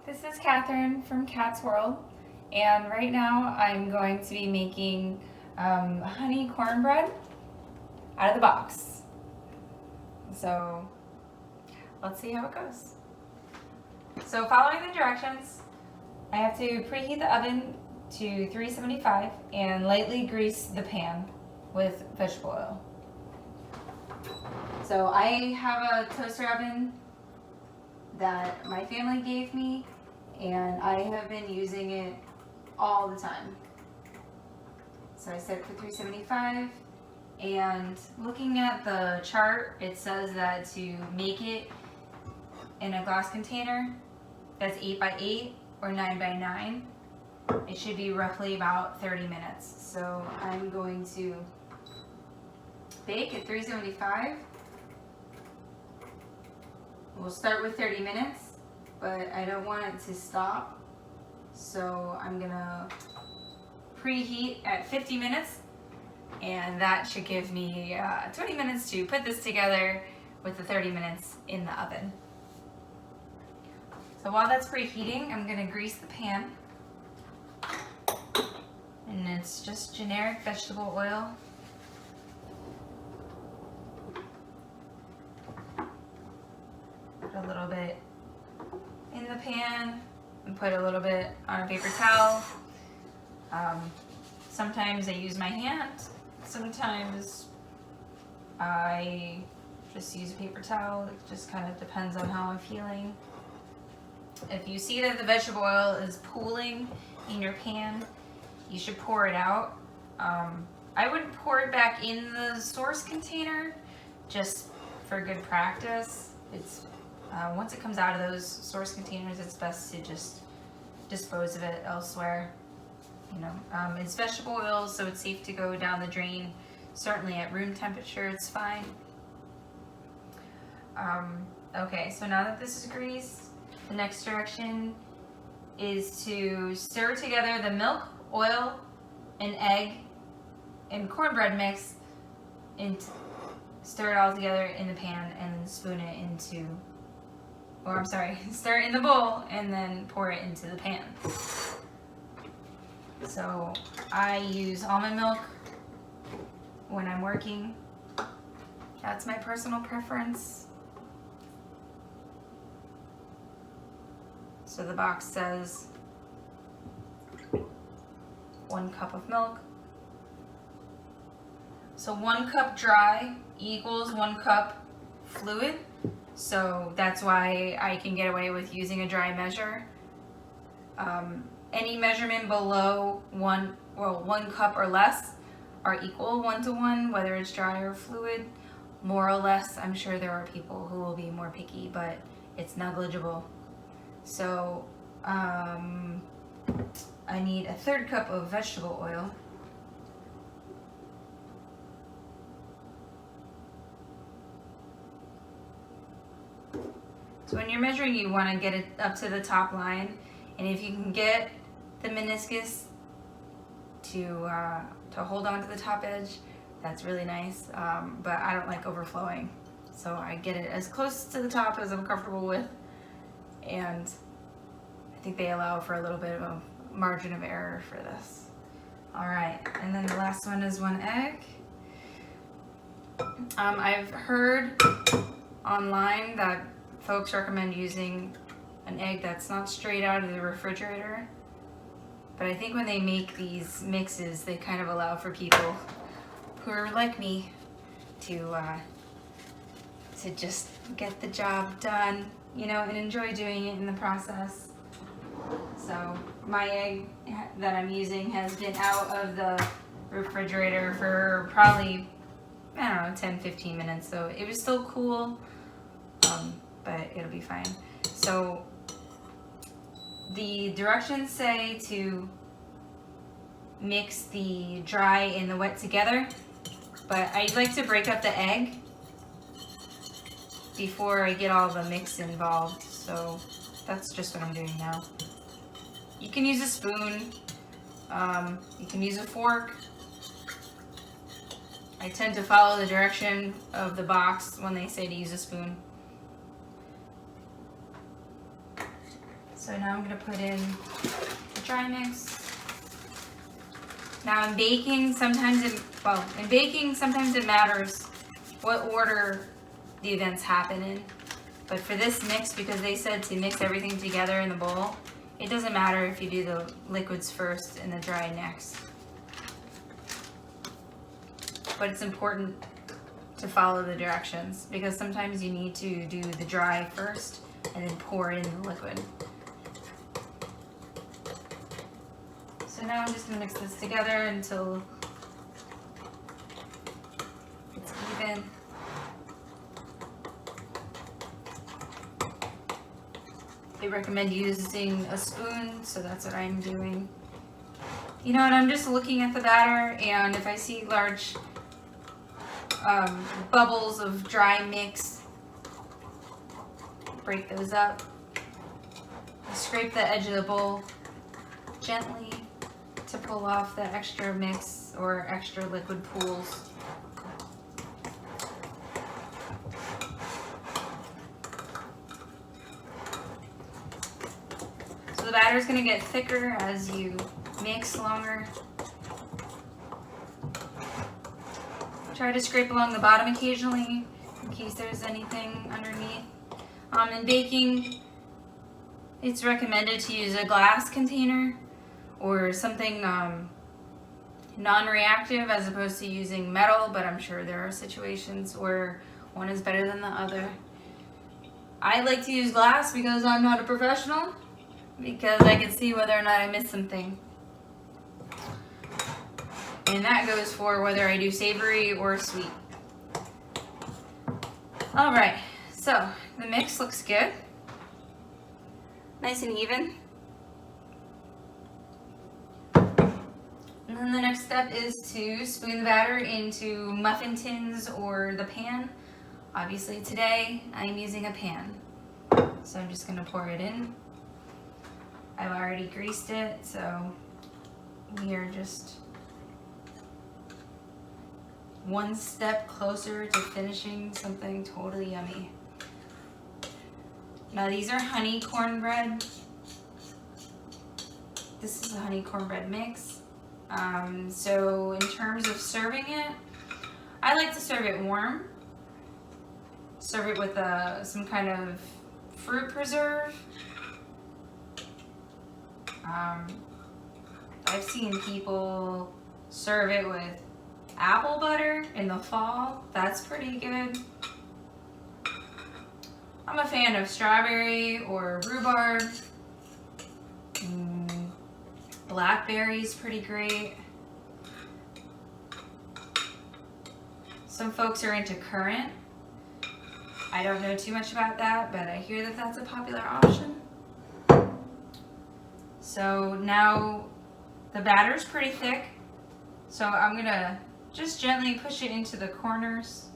This is Catherine from Cat's World, and right now I'm going to be making honey cornbread out of the box. So let's see how it goes. So following the directions, I have to preheat the oven to 375 and lightly grease the pan with vegetable oil. So I have a toaster oven that my family gave me, and I have been using it all the time. So I set it for 375, and looking at the chart, it says that to make it in a glass container that's 8 by 8 or 9 by 9, it should be roughly about 30 minutes. So I'm going to bake at 375. We'll start with 30 minutes, but I don't want it to stop. So I'm gonna preheat at 50 minutes, and that should give me 20 minutes to put this together with the 30 minutes in the oven. So while that's preheating, I'm gonna grease the pan. And it's just generic vegetable oil. Put a little bit in the pan and put a little bit on a paper towel. Sometimes I use my hand. Sometimes I just use a paper towel. It just kind of depends on how I'm feeling. If you see that the vegetable oil is pooling in your pan, you should pour it out. I wouldn't pour it back in the source container, just for good practice. It's once it comes out of those source containers, it's best to just dispose of it elsewhere. You know, it's vegetable oil, so it's safe to go down the drain. Certainly at room temperature, it's fine. Okay, so now that this is greased, the next direction is to stir together the milk, oil, and egg and cornbread mix, and stir it all together in the pan and then spoon it into, or I'm sorry, stir it in the bowl and then pour it into the pan. So I use almond milk when I'm working. That's my personal preference. So the box says 1 cup of milk. So 1 cup dry equals 1 cup fluid. So that's why I can get away with using a dry measure. Any measurement below 1 cup or less are equal 1-to-1, whether it's dry or fluid. More or less, I'm sure there are people who will be more picky, but it's negligible. So I need a 1/3 cup of vegetable oil. So when you're measuring, you want to get it up to the top line, and if you can get the meniscus to hold on to the top edge, that's really nice. But I don't like overflowing, so I get it as close to the top as I'm comfortable with, and I think they allow for a little bit of a margin of error for this. All right, and then the last one is 1 egg. I've heard online that folks recommend using an egg that's not straight out of the refrigerator, but I think when they make these mixes, they kind of allow for people who are like me to just get the job done, you know, and enjoy doing it in the process. So my egg that I'm using has been out of the refrigerator for probably, I don't know, 10-15 minutes, so it was still cool, but it'll be fine. So the directions say to mix the dry and the wet together, but I like to break up the egg before I get all the mix involved, so that's just what I'm doing now. You can use a spoon, you can use a fork. I tend to follow the direction of the box when they say to use a spoon. So now I'm gonna put in the dry mix. Now in baking, sometimes it matters what order the events happen in. But for this mix, because they said to mix everything together in the bowl, it doesn't matter if you do the liquids first and the dry next. But it's important to follow the directions because sometimes you need to do the dry first and then pour in the liquid. So now I'm just gonna mix this together until it's even. They recommend using a spoon, so that's what I'm doing. You know, and I'm just looking at the batter, and if I see large bubbles of dry mix, break those up. I scrape the edge of the bowl gently to pull off the extra mix or extra liquid pools. So the batter is going to get thicker as you mix longer. Try to scrape along the bottom occasionally in case there's anything underneath. In baking, it's recommended to use a glass container or something non-reactive as opposed to using metal, but I'm sure there are situations where one is better than the other. I like to use glass because I'm not a professional, because I can see whether or not I missed something. And that goes for whether I do savory or sweet. All right, so the mix looks good. Nice and even. And then the next step is to spoon the batter into muffin tins or the pan. Obviously today I'm using a pan. So I'm just gonna pour it in. I've already greased it, so we are just one step closer to finishing something totally yummy. Now these are honey cornbread. This is a honey cornbread mix. So in terms of serving it, I like to serve it warm. Serve it with some kind of fruit preserve. I've seen people serve it with apple butter in the fall. That's pretty good. I'm a fan of strawberry or rhubarb. Blackberry's pretty great. Some folks are into currant. I don't know too much about that, but I hear that that's a popular option. So now the batter's pretty thick, so I'm gonna just gently push it into the corners.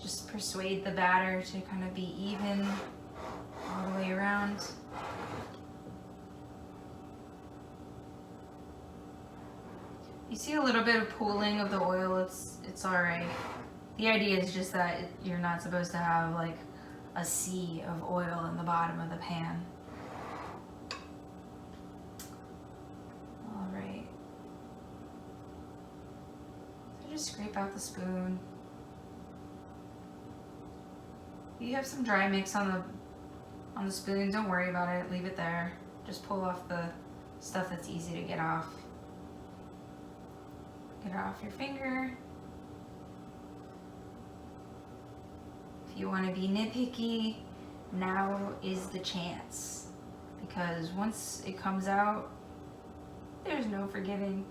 Just persuade the batter to kind of be even all the way around. You see a little bit of pooling of the oil, it's all right. The idea is just that you're not supposed to have like a sea of oil in the bottom of the pan. All right. So just scrape out the spoon. If you have some dry mix on the spoon, don't worry about it, leave it there. Just pull off the stuff that's easy to get off. Get it off your finger. If you want to be nitpicky, now is the chance. Because once it comes out, there's no forgiving.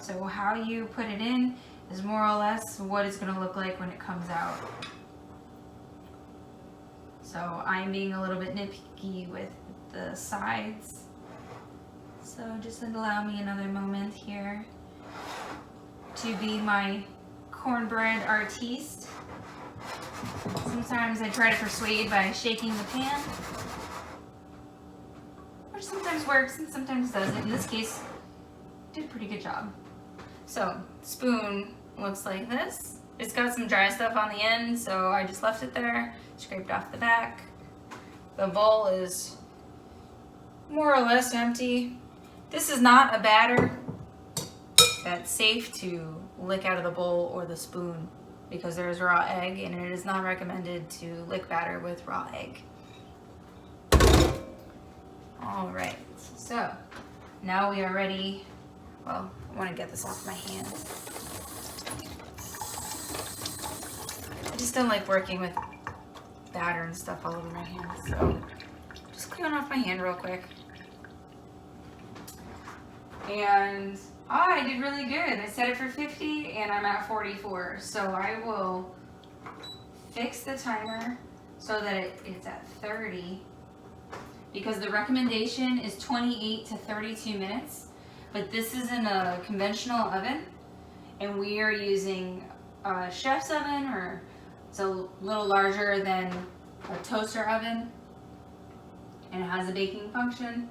So how you put it in is more or less what it's going to look like when it comes out. So I'm being a little bit nitpicky with the sides. So just allow me another moment here to be my cornbread artiste. Sometimes I try to persuade by shaking the pan, which sometimes works and sometimes doesn't. In this case, did a pretty good job. So, spoon looks like this. It's got some dry stuff on the end, so I just left it there, scraped off the back. The bowl is more or less empty. This is not a batter that's safe to lick out of the bowl or the spoon because there's raw egg, and it is not recommended to lick batter with raw egg. All right, so now we are ready. Well, I want to get this off my hand. I just don't like working with batter and stuff all over my hands, so just clean off my hand real quick. And I did really good. I set it for 50 and I'm at 44. So I will fix the timer so that it's at 30, because the recommendation is 28 to 32 minutes. But this is in a conventional oven, and we are using a chef's oven, or it's a little larger than a toaster oven, and it has a baking function.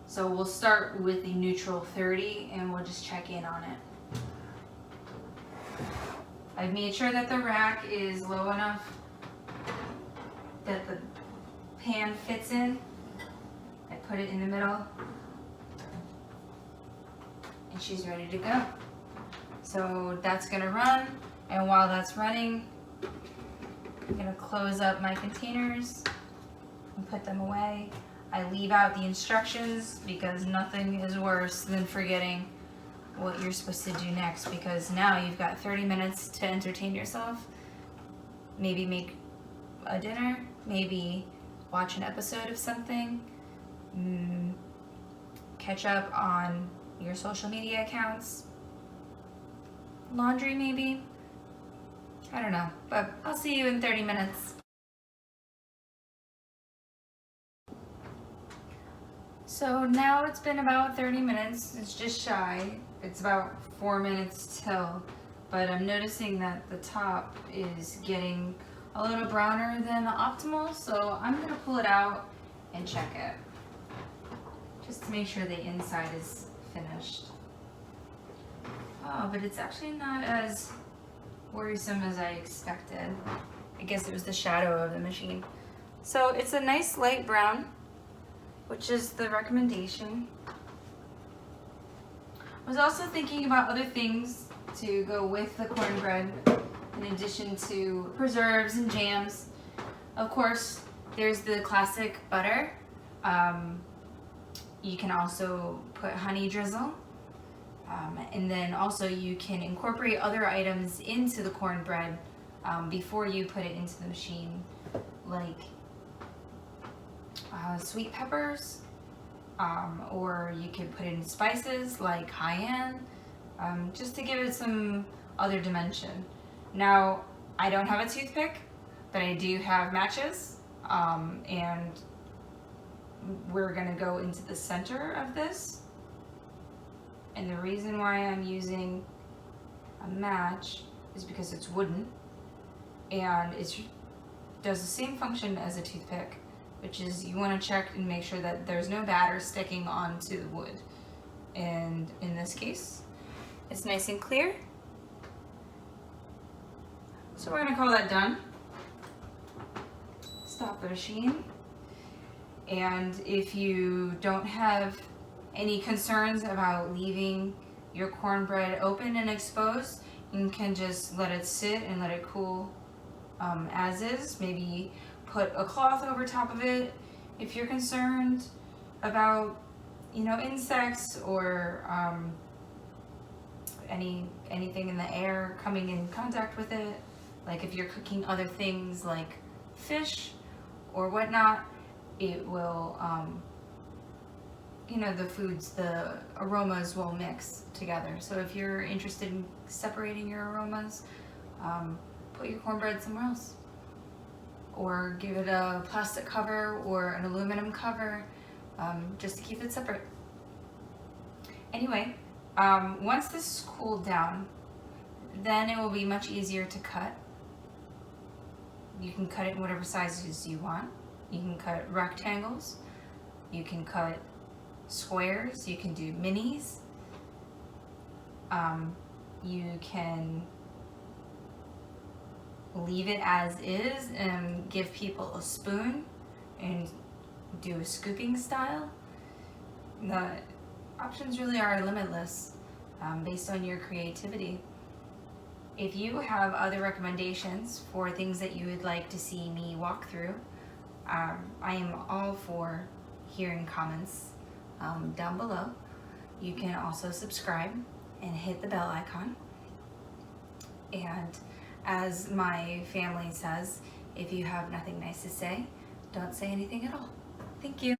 So we'll start with the neutral 30 and we'll just check in on it. I've made sure that the rack is low enough that the pan fits in. I put it in the middle and she's ready to go. So that's gonna run, and while that's running, I'm gonna close up my containers and put them away. I leave out the instructions because nothing is worse than forgetting what you're supposed to do next, because now you've got 30 minutes to entertain yourself. Maybe make a dinner, maybe watch an episode of something, catch up on your social media accounts, laundry maybe. I don't know, but I'll see you in 30 minutes. So now it's been about 30 minutes, it's just shy. It's about 4 minutes till, but I'm noticing that the top is getting a little browner than optimal, so I'm gonna pull it out and check it, just to make sure the inside is finished. Oh, but it's actually not as worrisome as I expected. I guess it was the shadow of the machine. So it's a nice light brown, which is the recommendation. I was also thinking about other things to go with the cornbread in addition to preserves and jams. Of course, there's the classic butter. You can also put honey drizzle. And then also you can incorporate other items into the cornbread before you put it into the machine, like sweet peppers, or you could put in spices like cayenne, just to give it some other dimension. Now, I don't have a toothpick, but I do have matches, and we're gonna go into the center of this. And the reason why I'm using a match is because it's wooden, and it does the same function as a toothpick, which is you want to check and make sure that there's no batter sticking onto the wood. And in this case, it's nice and clear. So we're gonna call that done. Stop the machine. And if you don't have any concerns about leaving your cornbread open and exposed, you can just let it sit and let it cool as is. Maybe put a cloth over top of it if you're concerned about, you know, insects or anything in the air coming in contact with it. Like if you're cooking other things like fish or whatnot, it will, you know, the aromas will mix together. So if you're interested in separating your aromas, put your cornbread somewhere else, or give it a plastic cover or an aluminum cover, just to keep it separate. Anyway, once this is cooled down, then it will be much easier to cut. You can cut it in whatever sizes you want. You can cut rectangles, you can cut squares, you can do minis, you can leave it as is and give people a spoon and do a scooping style, the options really are limitless based on your creativity. If you have other recommendations for things that you would like to see me walk through, I am all for hearing comments down below. You can also subscribe and hit the bell icon. And as my family says, if you have nothing nice to say, don't say anything at all. Thank you.